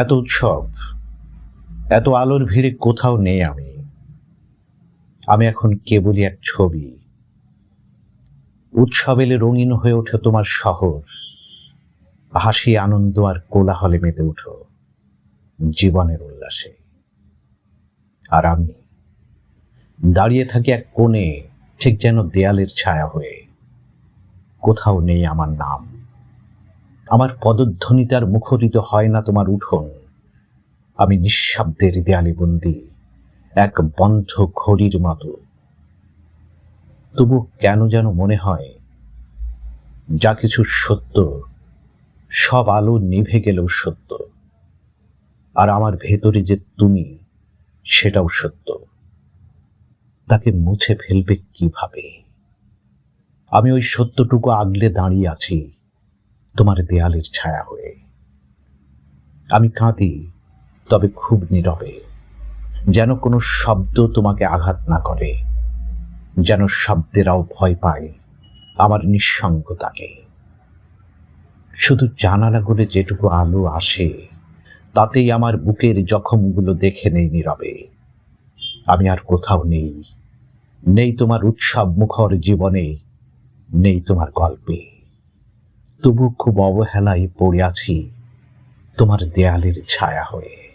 এত উৎসব, এত আলোর ভিড়ে কোথাও নেই আমি। আমি এখন কেবলই এক ছবি। উৎসব এলে রঙিন হয়ে ওঠে তোমার শহর, হাসি, আনন্দ আর কোলাহলে মেতে ওঠো জীবনের উল্লাসে। আর আমি দাঁড়িয়ে থাকি এক কোণে, ঠিক যেন দেয়ালের ছায়া হয়ে। কোথাও নেই আমার নাম, আমার পদধ্বনিতে আর মুখরিত হয় না তোমার উঠোন। আমি নিঃশব্দের দেয়ালে বন্দী, এক বন্ধ ঘড়ির মতো। তবু কেন যেন মনে হয় যা কিছু সত্য, সব আলো নিভে গেলেও সত্য। আর আমার ভেতরে যে তুমি, সেটাও সত্য। তাকে মুছে ফেলবে কিভাবে? আমি ওই সত্যটুকু আগলে দাঁড়িয়ে আছি তোমার দেয়ালের ছায়া হয়ে। আমি কাঁদি, তবে খুব নীরবে, যেন কোনো শব্দ তোমাকে আঘাত না করে, যেন শব্দেরাও ভয় পায় আমার নিঃসঙ্গতাকে। শুধু জানালা গলে যেটুকু আলো আসে, তাতেই আমার বুকের জখমগুলো দেখে নেই নীরবে। আমি আর কোথাও নেই, নেই তোমার উৎসব মুখর জীবনে, নেই তোমার গল্পে। তবু খুব অবহেলায় পড়ে আছি তোমার দেয়ালের ছায়া হয়ে।